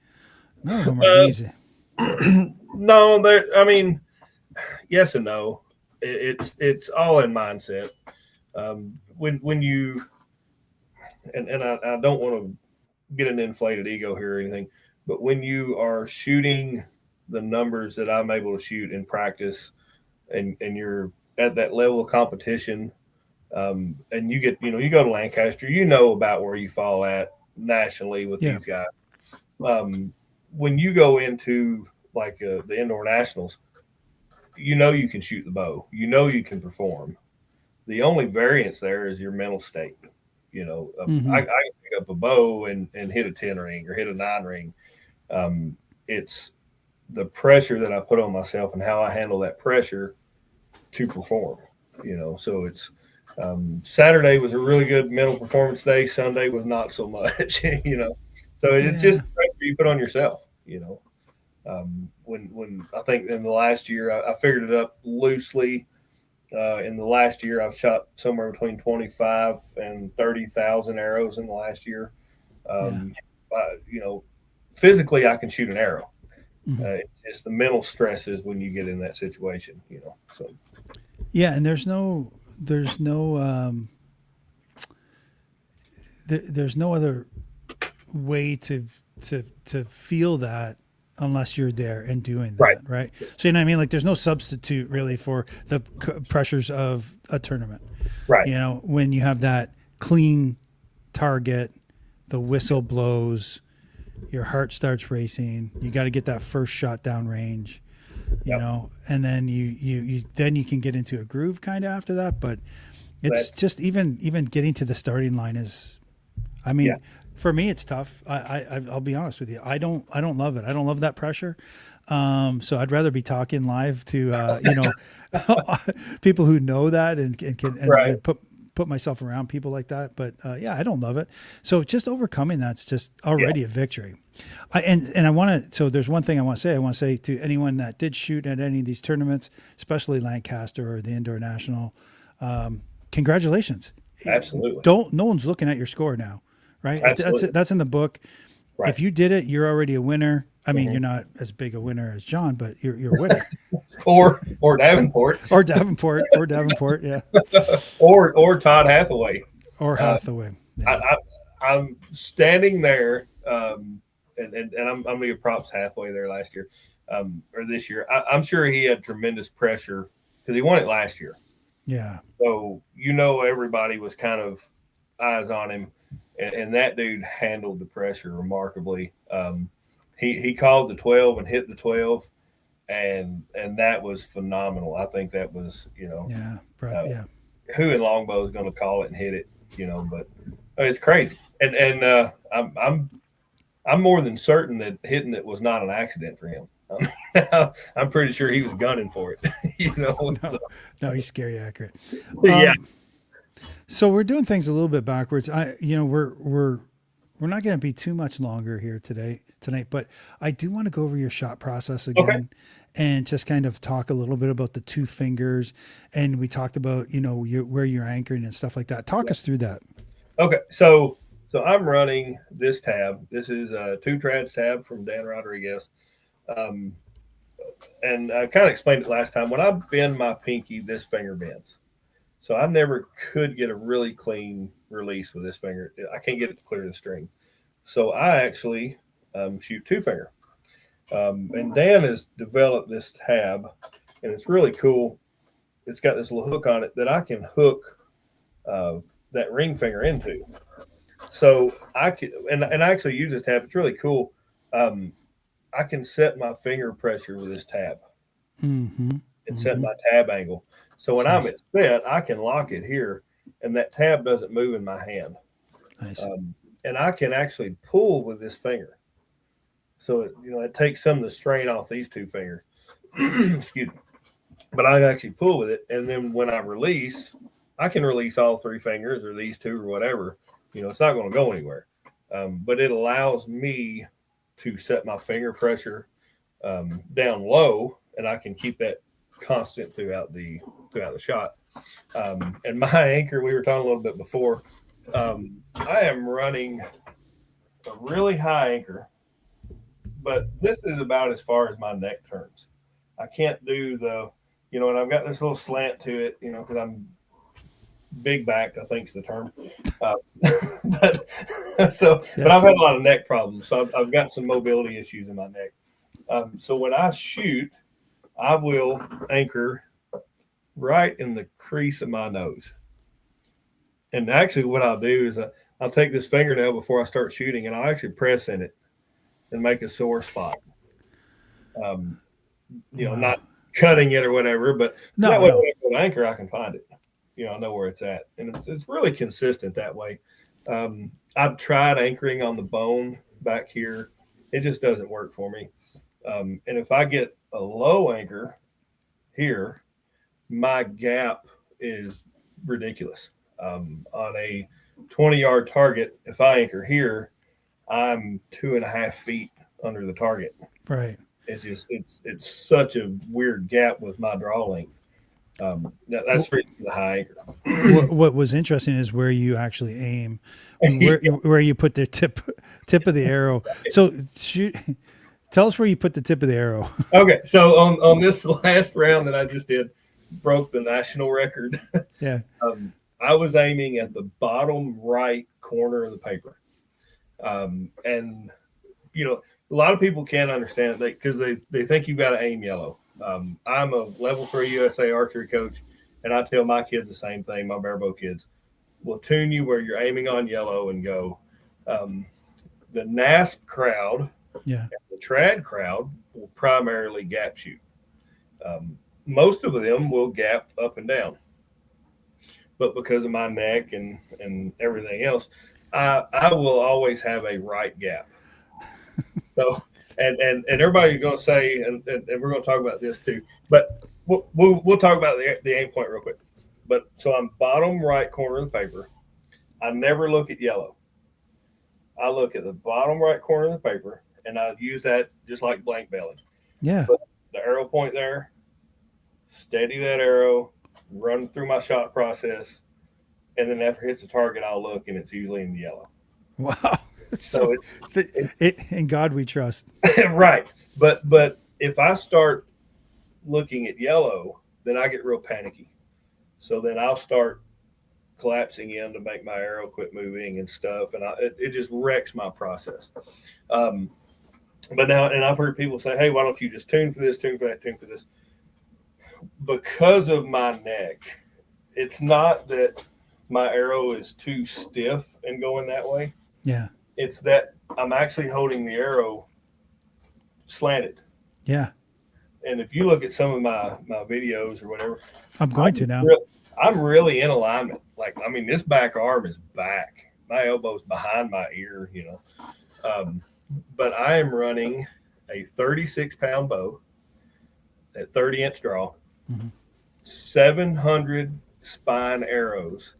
None of them are easy. No, I mean, yes and no. It's all in mindset. When you and I don't want to get an inflated ego here or anything, but when you are shooting the numbers that I'm able to shoot in practice, and you're at that level of competition, and you go to Lancaster, about where you fall at nationally with Yeah. these guys. When you go into like the indoor nationals, you can shoot the bow, you can perform. The only variance there is your mental state. I Hmm. can pick up a bow and hit a 10 ring or hit a 9 ring. It's the pressure that I put on myself and how I handle that pressure to perform. So it's Saturday was a really good mental performance day. Sunday was not so much. So it's just Yeah. the pressure you put on yourself. When I think in the last year I figured it up loosely. In the last year, I've shot somewhere between 25 and 30,000 arrows in the last year. Yeah. Um, you know, physically, I can shoot an arrow. Hmm. It's the mental stresses when you get in that situation. So Yeah. And there's no other way to feel that unless you're there and doing right, that, right? So you know what I mean? Like there's no substitute really for the pressures of a tournament. right, When you have that clean target, the whistle blows, your heart starts racing. You got to get that first shot down range, yep. and then you can get into a groove kind of after that. But it's That's just even getting to the starting line is, I yeah, mean, for me it's tough. I'll be honest with you. I don't love it. I don't love that pressure. So I'd rather be talking live to people who know that and can right, and put myself around people like that. But yeah, I don't love it. So just overcoming that's just yeah. already a victory. And I want to. So there's one thing I want to say. I want to say to anyone that did shoot at any of these tournaments, especially Lancaster or the Indoor National, congratulations. Absolutely, Don't No one's looking at your score now, right? absolutely, That's in the book. right. If you did it, you're already a winner. I mean, Hmm. you're not as big a winner as John, but you're a winner. Or Davenport, Or Davenport, yeah, or Todd Hathaway. or Uh, Hathaway, I, yeah, I'm standing there, and I'm gonna give props Hathaway there last year, or this year. I'm sure he had tremendous pressure because he won it last year. yeah, So everybody was kind of eyes on him, and that dude handled the pressure remarkably. He called the 12 and hit the 12, and that was phenomenal. I think that was yeah, uh, yeah, who in Longbow is going to call it and hit it, but it's crazy. And I'm more than certain that hitting it was not an accident for him. I'm pretty sure he was gunning for it. So, no, no, he's scary accurate. yeah. So we're doing things a little bit backwards. We're not going to be too much longer here tonight, but I do want to go over your shot process Okay. again and just kind of talk a little bit about the two fingers. And we talked about, where you're anchoring and stuff like that. Talk us through that. Okay. So I'm running this tab. This is a two trads tab from Dan Rodriguez. Um, and I kind of explained it last time. When I bend my pinky, this finger bends. So I never could get a really clean release with this finger. I can't get it to clear the string. So I actually shoot two finger. And Dan has developed this tab, and it's really cool. It's got this little hook on it that I can hook uh, that ring finger into. So I can, and I actually use this tab. It's really cool. Um, I can set my finger pressure with this tab Mm-hmm. and set Mm-hmm. my tab angle. So when It's I'm nice. at set, I can lock it here, and that tab doesn't move in my hand. Nice. Um, and I can actually pull with this finger. So it takes some of the strain off these two fingers. Excuse me. But I actually pull with it, and then when I release, I can release all three fingers or these two or whatever. It's not going to go anywhere. But it allows me to set my finger pressure down low, and I can keep that constant throughout the shot. And my anchor, we were talking a little bit before. I am running a really high anchor, but this is about as far as my neck turns. I can't do and I've got this little slant to it, because I'm big backed, I think is the term. Uh, but but I've Yes. had a lot of neck problems, so I've got some mobility issues in my neck. So when I shoot, I will anchor right in the crease of my nose. And actually, what I'll do is I'll take this fingernail before I start shooting, and I'll actually press in it and make a sore spot. Um, Wow. Not cutting it or whatever, but that No, way no. when I go to anchor, I can find it. I know where it's at, and it's really consistent that way. I've tried anchoring on the bone back here; it just doesn't work for me. And if I get a low anchor here, my gap is ridiculous. On a 20-yard target, if I anchor here, I'm 2.5 feet under the target. Right. It's such a weird gap with my draw length. That's the high anchor. What was interesting is where you actually aim, where you put the tip of the arrow. So shoot, tell us where you put the tip of the arrow. Okay, so on this last round that I just did, broke the national record. Yeah. I was aiming at the bottom right corner of the paper, and a lot of people can't understand it because they think you've got to aim yellow. I'm a level 3 USA Archery coach, and I tell my kids the same thing. My barebow kids will tune you where you're aiming on yellow and go. The NASP crowd, Yeah. the trad crowd will primarily gap shoot. Most of them will gap up and down, but because of my neck and everything else, I will always have a right gap. So, and everybody's going to say, and we're going to talk about this too, but we'll talk about the aim point real quick. But so I'm bottom right corner of the paper. I never look at yellow. I look at the bottom right corner of the paper, and I use that just like blank belly. Yeah. Put the arrow point there, steady that arrow, run through my shot process, and then after it hits the target, I'll look, and it's usually in the yellow. Wow. So it in God we trust. Right. But if I start looking at yellow, then I get real panicky. So then I'll start collapsing in to make my arrow quit moving and stuff, and it just wrecks my process. But now, and I've heard people say, "Hey, why don't you just tune for this, tune for that, tune for this?" Because of my neck, it's not that my arrow is too stiff and going that way. Yeah. It's that I'm actually holding the arrow slanted. Yeah. And if you look at some of my videos or whatever, I'm going to now. I'm really in alignment. Like, I mean, this back arm is back. My elbow's behind my ear, But I am running a 36-pound bow at 30-inch draw, 700 spine arrows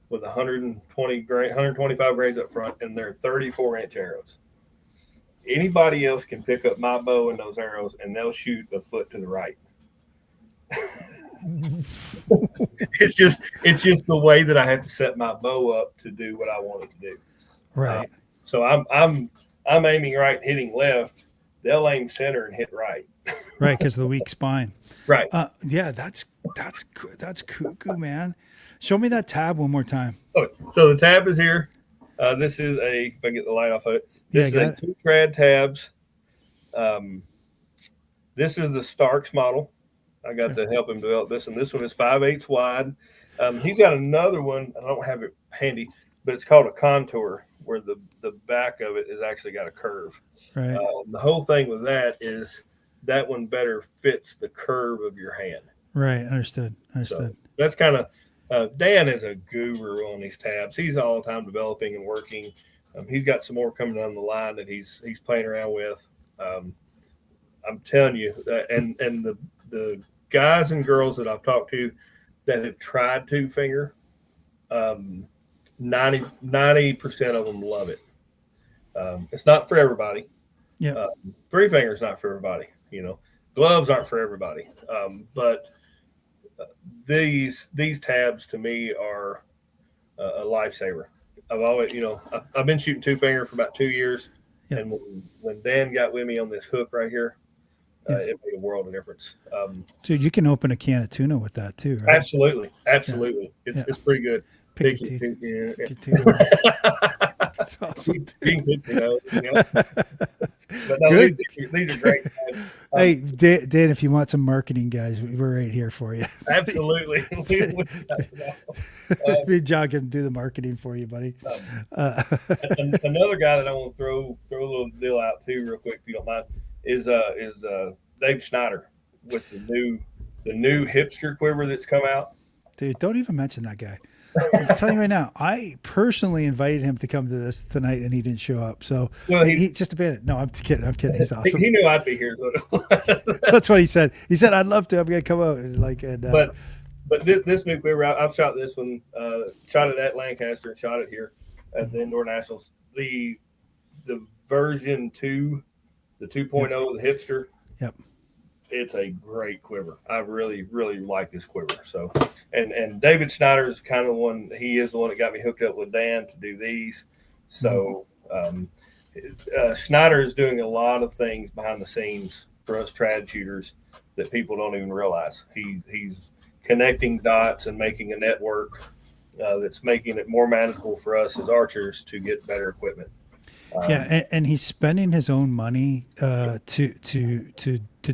with 125 grains up front, and they're 34-inch arrows. Anybody else can pick up my bow and those arrows, and they'll shoot a foot to the right. It's just the way that I have to set my bow up to do what I want it to do. Right. So I'm aiming right, hitting left. They'll aim center and hit right. Right, because of the weak spine. Right. Yeah, that's cuckoo, man. Show me that tab one more time. Okay. So the tab is here. This is if I get the light off of it. This is 2 trad tabs. This is the Starks model. I got to help him develop this, and this one is 5/8 wide. He's got another one. I don't have it handy, but it's called a contour, where the back of it is actually got a curve. Right. The whole thing with that is that one better fits the curve of your hand. Right. Understood. So that's kind of Dan is a guru on these tabs. He's all the time developing and working. He's got some more coming down the line that he's playing around with. I'm telling you, and the guys and girls that I've talked to that have tried 2-finger, 90% of them love it. It's not for everybody. Yeah. 3-finger is not for everybody. Gloves aren't for everybody. But these tabs to me are a lifesaver. I've always, I've been shooting 2-finger for about 2 years. Yeah. And when Dan got with me on this hook right here, it made a world of difference. Dude, you can open a can of tuna with that too, right? Absolutely. Yeah. It's pretty good. Pick your teeth. Yeah. Pick your teeth. That's awesome. But no, Good. these are great. Hey, Dan, if you want some marketing guys, we're right here for you. Absolutely. We got it all. Me and John can do the marketing for you, buddy. Um, Uh, another guy that I want to throw a little deal out too, real quick, if you don't mind, is Dave Schneider with the new hipster quiver that's come out. dude, don't even mention that guy. I'm telling you right now, I personally invited him to come to this tonight, and he didn't show up. So Well, he just abandoned. No, I'm just kidding. I'm kidding. He's awesome. he knew I'd be here, so That's what he said. He said, "I'd love to. I'm gonna come out." but this new quiver, I've shot this one, shot it at Lancaster and shot it here at the Indoor Nationals. The version 2, the 2.0 of the hipster. Yep. It's a great quiver. I really, really like this quiver. So, and David Schneider is kind of the one. He is the one that got me hooked up with Dan to do these. So, Schneider is doing a lot of things behind the scenes for us trad shooters that people don't even realize. He's connecting dots and making a network that's making it more manageable for us as archers to get better equipment. Yeah, and he's spending his own money to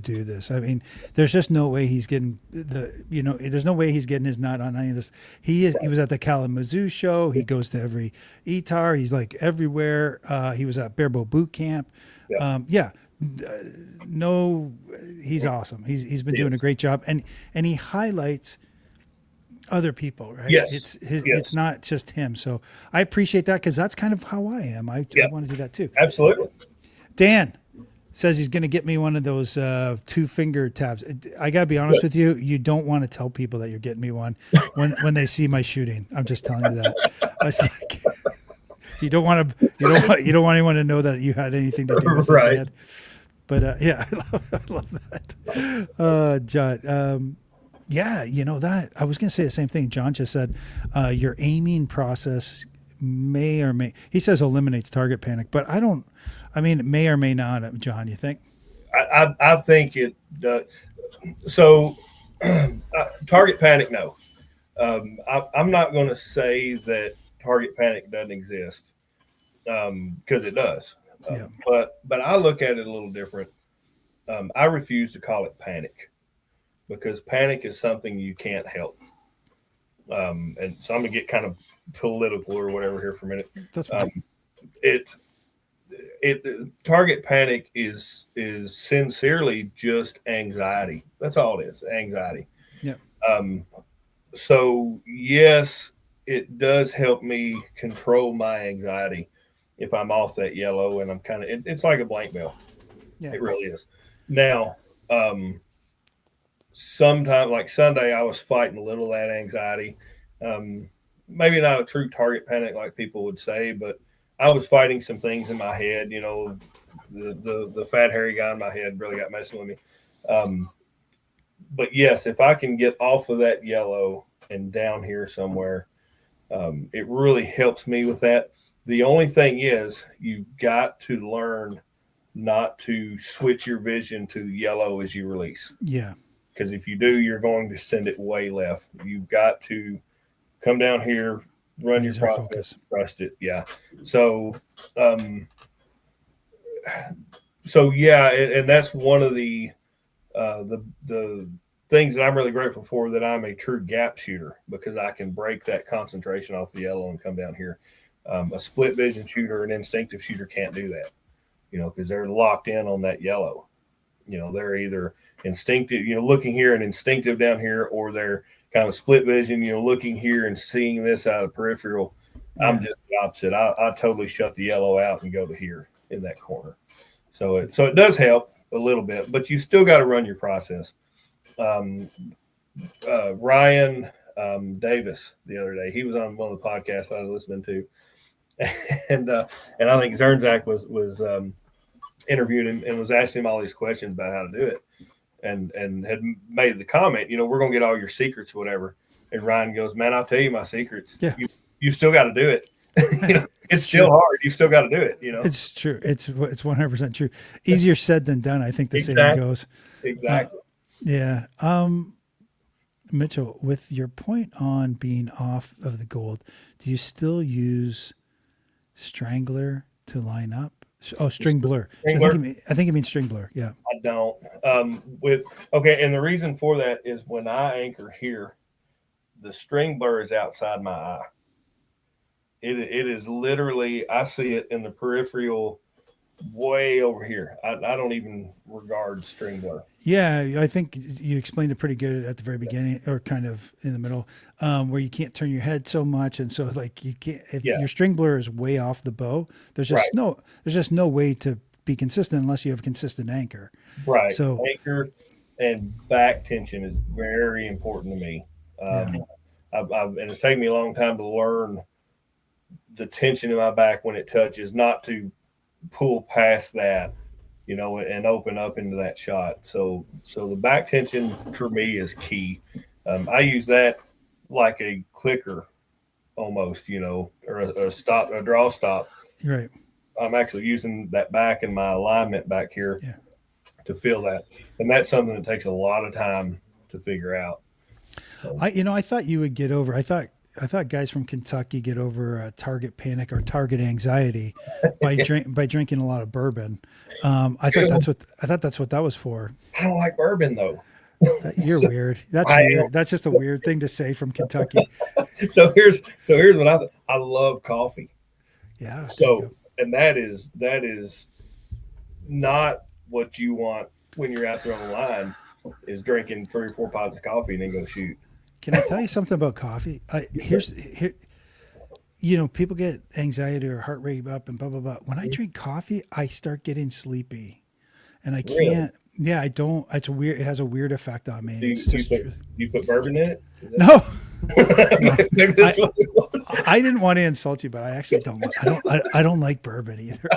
do this. I mean, there's just no way he's getting there's no way he's getting his nut on any of this. He was at the Kalamazoo show. He goes to every ETAR. He's like everywhere. He was at Barebow Boot Camp. No, he's awesome. He's been doing a great job, and he highlights other people, right? Yes. It's not just him. So I appreciate that, because that's kind of how I am. I want to do that too. Absolutely. Dan says he's going to get me one of those 2-finger tabs. I got to be honest with you. You don't want to tell people that you're getting me one when they see my shooting. I'm just telling you that. I was like, you don't want anyone to know that you had anything to do with it, Dad. But yeah, I love that. John, yeah, that I was going to say the same thing. John just said your aiming process may or may, he says, eliminates target panic, but it may or may not. John, you think? I think it does. So target panic, no. I'm not going to say that target panic doesn't exist, because it does. But I look at it a little different. I refuse to call it panic, because panic is something you can't help. And so I'm gonna get kind of political or whatever here for a minute. That's fine. Target panic is sincerely just anxiety. That's all it is, anxiety. Yeah. So yes, it does help me control my anxiety if I'm off that yellow and I'm kind of, it's like a blank bell. Yeah. It really is. Now, sometime like Sunday, I was fighting a little of that anxiety. Maybe not a true target panic like people would say, but I was fighting some things in my head. The fat hairy guy in my head really got messing with me. But yes, if I can get off of that yellow and down here somewhere, it really helps me with that. The only thing is, you've got to learn not to switch your vision to yellow as you release. Yeah. Because if you do, you're going to send it way left. You've got to come down here, run your process, trust it. Yeah. So yeah, and that's one of the things that I'm really grateful for, that I'm a true gap shooter, because I can break that concentration off the yellow and come down here. A split vision shooter, an instinctive shooter can't do that, because they're locked in on that yellow. They're either instinctive, looking here and instinctive down here, or they're kind of split vision, looking here and seeing this out of peripheral. Yeah. I'm just the opposite. I totally shut the yellow out and go to here in that corner. So it does help a little bit, but you still got to run your process. Ryan Davis the other day, he was on one of the podcasts I was listening to, and I think Zernzak was interviewed him and was asking him all these questions about how to do it, and had made the comment, we're gonna get all your secrets, whatever. And Ryan goes, man, I'll tell you my secrets. Yeah. You still got to do it. It's still hard. You still got to do it. It's true. It's 100% true. Easier said than done, I think the saying goes. Exactly. Yeah. Mitchell, with your point on being off of the gold, do you still use Strangler to line up? Oh, string blur. String So blur? I think you mean string blur. Yeah. I don't. With okay, and the reason for that is when I anchor here, the string blur is outside my eye. It is literally, I see it in the peripheral way over here. I don't even regard string blur. Yeah, I think you explained it pretty good at the very beginning, or kind of in the middle, where you can't turn your head so much, and so like you can't, if Yeah, your string blur is way off the bow, right, there's just no way to be consistent unless you have a consistent anchor. right. So Anchor and back tension is very important to me. yeah, Um, and it's taken me a long time to learn the tension in my back when it touches, not to pull past that, and open up into that shot. So the back tension for me is key. I use that like a clicker almost, or a stop, a draw stop. you're right. I'm actually using that back in my alignment back here Yeah. to feel that, and that's something that takes a lot of time to figure out. So, I thought you would get over. I thought guys from Kentucky get over target panic or target anxiety by drinking a lot of bourbon. I thought that's what that was for. I don't like bourbon though. You're so, weird. That's I weird. That's just a weird thing to say from Kentucky. so here's what I love coffee. Yeah, there you So go. and that is not what you want when you're out there on the line, is drinking 3 or 4 pots of coffee and then go shoot. Can I tell you something about coffee? Here, people get anxiety or heart rate up and blah blah blah. When I drink coffee, I start getting sleepy, and I Really? can't. Yeah, I don't. It's weird. It has a weird effect on me. Do you, It's do you just put you put bourbon in it? no, no. Maybe I that's what it was. I didn't want to insult you, but I actually don't. I don't like bourbon either.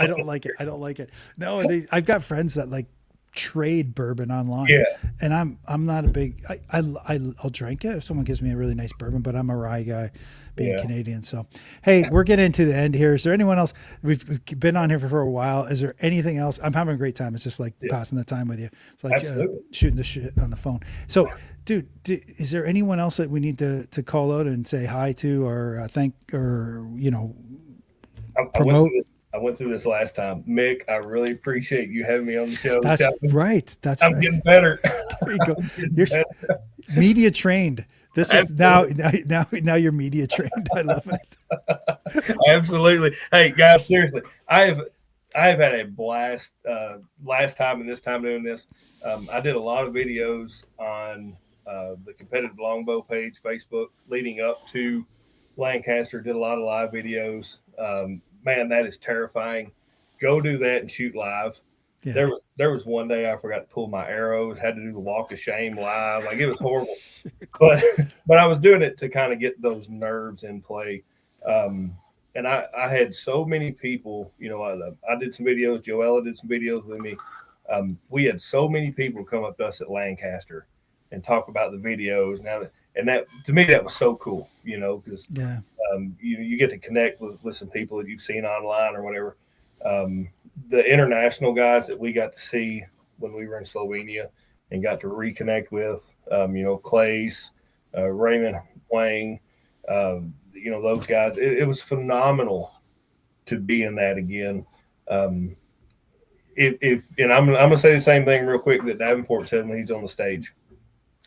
I don't like it. I don't like it. No, I've got friends that like trade bourbon online, Yeah, and I'm not a big. I'll drink it if someone gives me a really nice bourbon, but I'm a rye guy, being yeah, Canadian. So, hey, we're getting to the end here. Is there anyone else? We've been on here for a while. Is there anything else? I'm having a great time. It's just like yeah. passing the time with you. It's like Absolutely. shooting the shit on the phone. So, dude, is there anyone else that we need to call out and say hi to, or thank, or I, I went promote? through this. I went through this last time. Mick, I really appreciate you having me on the show. That's right. That's I'm right. getting better. There you go. I'm getting You're better. media trained. This is Absolutely. now you're media trained. I love it. Absolutely. Hey guys, seriously, I have had a blast last time and this time doing this. I did a lot of videos on the competitive longbow page, Facebook, leading up to Lancaster. Did a lot of live videos. Man, that is terrifying. Go do that and shoot live. Yeah. There was one day I forgot to pull my arrows. Had to do the walk of shame live. Like, it was horrible. But but I was doing it to kind of get those nerves in play. And I had so many people. I did some videos. Joella did some videos with me. We had so many people come up to us at Lancaster and talk about the videos. And that to me, that was so cool. Because Yeah. you get to connect with some people that you've seen online or whatever. The international guys that we got to see when we were in Slovenia and got to reconnect with, Clays, Raymond Wang, those guys. It was phenomenal to be in that again. If and I'm gonna say the same thing real quick that Davenport said when he's on the stage.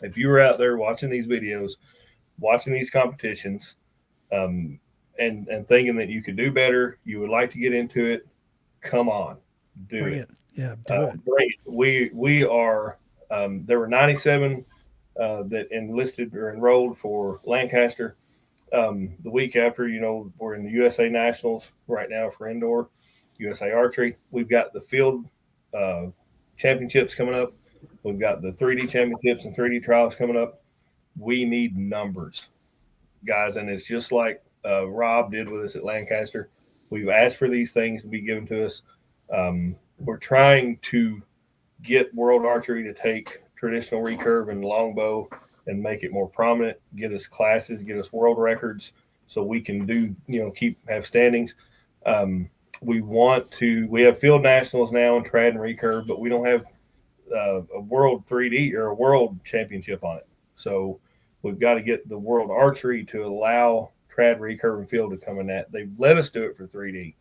If you were out there watching these videos, watching these competitions, and thinking that you could do better, you would like to get into it, come on, do Bring it. it. Yeah. Do it. Bring it. We are. There were 97 that enlisted or enrolled for Lancaster. The week after, we're in the USA Nationals right now for indoor, USA Archery. We've got the field uh, championships coming up. We've got the 3D championships and 3D trials coming up. We need numbers, guys, and it's just like Rob did with us at Lancaster. We've asked for these things to be given to us. We're trying to get World Archery to take traditional recurve and longbow and make it more prominent, get us classes, get us world records so we can do, have standings. We have field nationals now in trad and recurve, but we don't have a world 3D or a world championship on it. So we've got to get the world archery to allow trad, recurve, and field to come in that. They've let us do it for 3D,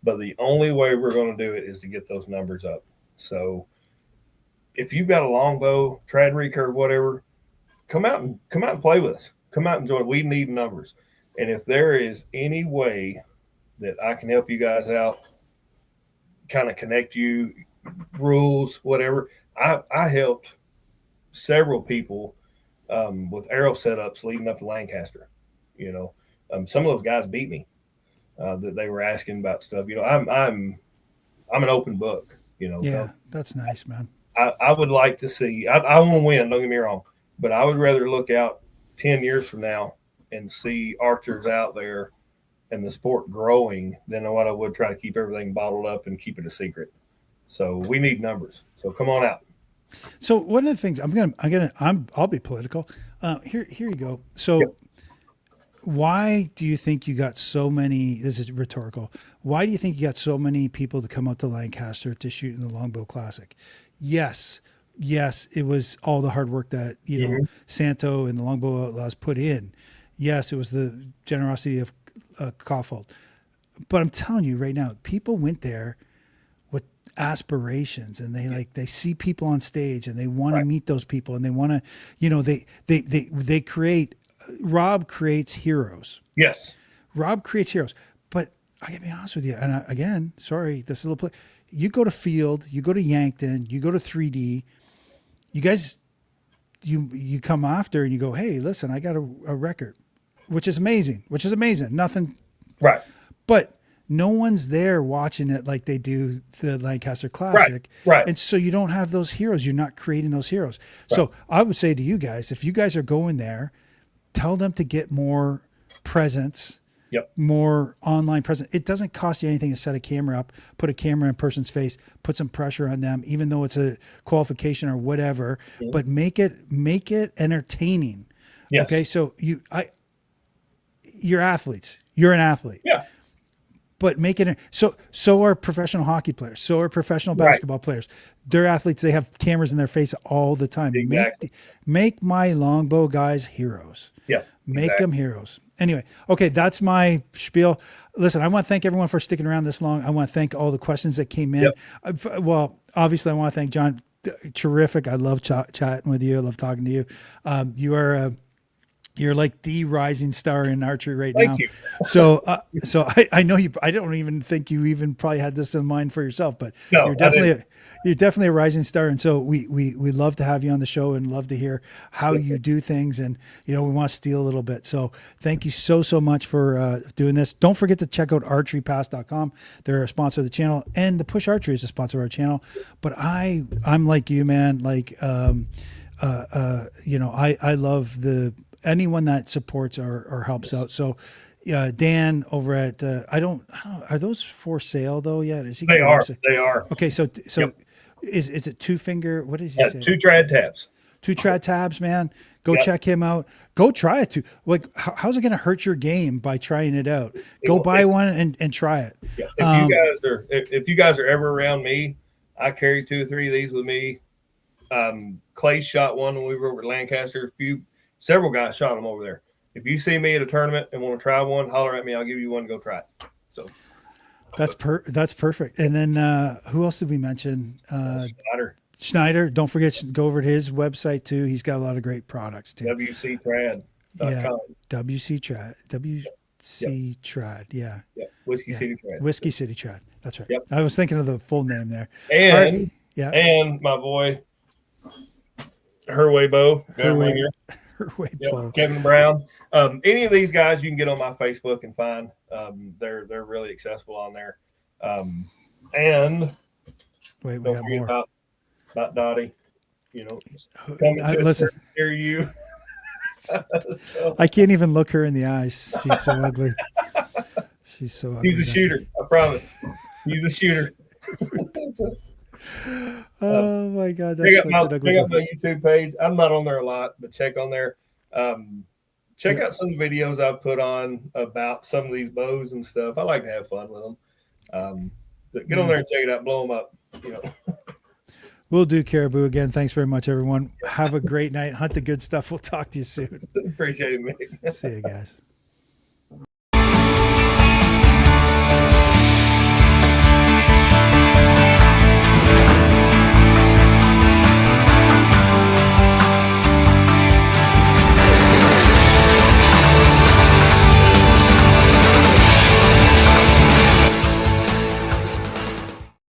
but the only way we're going to do it is to get those numbers up. So if you've got a longbow, trad recurve, whatever, come out and play with us. Come out and join. We need numbers. And if there is any way that I can help you guys out, kind of connect you, rules, whatever. I helped several people with arrow setups leading up to Lancaster. You know, some of those guys beat me that they were asking about stuff. You know, I'm an open book. You know, Yeah, so that's nice, man. I would like to see. I want to win. Don't get me wrong, but I would rather look out 10 years from now and see archers out there and the sport growing than what I would try to keep everything bottled up and keep it a secret. So we need numbers. So come on out. So one of the things I'll be political. Here you go. So Yep. why do you think you got so many? This is rhetorical. Why do you think you got so many people to come out to Lancaster to shoot in the Longbow Classic? Yes, it was all the hard work that Santo and the Longbow Outlaws put in. Yes, it was the generosity of Kaufhold. But I'm telling you right now, people went there with aspirations, and they see people on stage, and they want to meet those people, and they want to, they create. Rob creates heroes. Yes. Rob creates heroes. But I gotta be honest with you, and again, sorry, this is a little. You go to Field, you go to Yankton, you go to 3D. You guys, you come after and you go, hey, listen, I got a record, which is amazing. Nothing. Right. But no one's there watching it like they do the Lancaster Classic. Right. And so you don't have those heroes. You're not creating those heroes. Right. So I would say to you guys, if you guys are going there, tell them to get more presence, more online presence. It doesn't cost you anything to set a camera up, put a camera in a person's face, put some pressure on them, even though it's a qualification or whatever, but make it entertaining. Yes. Okay. So you're athletes. You're an athlete. Yeah. But make it so are professional hockey players, so are professional basketball players. They're athletes. They have cameras in their face all the time. Exactly. Make my longbow guys heroes. Yeah. Make them heroes. Anyway, okay, that's my spiel. Listen, I want to thank everyone for sticking around this long. I want to thank all the questions that came in. Well, obviously, I want to thank Jon. Terrific. I love chatting with you. I love talking to you. You are you're like the rising star in archery right now. Thank you. So I know you. I don't even think you even probably had this in mind for yourself, but No, you're definitely a rising star. And so we love to have you on the show and love to hear how you do things. And we want to steal a little bit. So thank you so much for doing this. Don't forget to check out archerypass.com. They're a sponsor of the channel, and the Push Archery is a sponsor of our channel. But I'm like you, man. Like I love anyone that supports or helps out. So, Dan over at I don't know, are those for sale though yet? Is he? They are. Okay, so is it two finger? What did he say? 2 trad tabs. 2 trad tabs, man. Go check him out. Go try it too. Like, how's it going to hurt your game by trying it out? Go buy one and try it. Yeah. If you guys are ever around me, I carry 2 or 3 of these with me. Clay shot one when we were over at Lancaster. Several guys shot them over there. If you see me at a tournament and want to try one, holler at me. I'll give you one to go try it. So that's perfect. And then who else did we mention? Schneider. Don't forget, go over to his website too. He's got a lot of great products too. WCTrad.com. Yeah. WC Trad. Yeah. Whiskey City Trad. Whiskey City Trad. That's right. Yep. I was thinking of the full name there. And and my boy Herway Bow. Kevin Brown. Any of these guys you can get on my Facebook and find. They're really accessible on there. And wait, we don't got forget more about Dottie. Listen, hear you. I can't even look her in the eyes. She's so ugly. She's so ugly. He's a shooter. I promise. He's a shooter. Oh my God! Check out my YouTube page. I'm not on there a lot, but check on there. Check out some videos I've put on about some of these bows and stuff. I like to have fun with them. Get on there and check it out. Blow them up. We'll do, Caribou. Again, thanks very much, everyone. Have a great night. Hunt the good stuff. We'll talk to you soon. Appreciate it, mate. See you guys.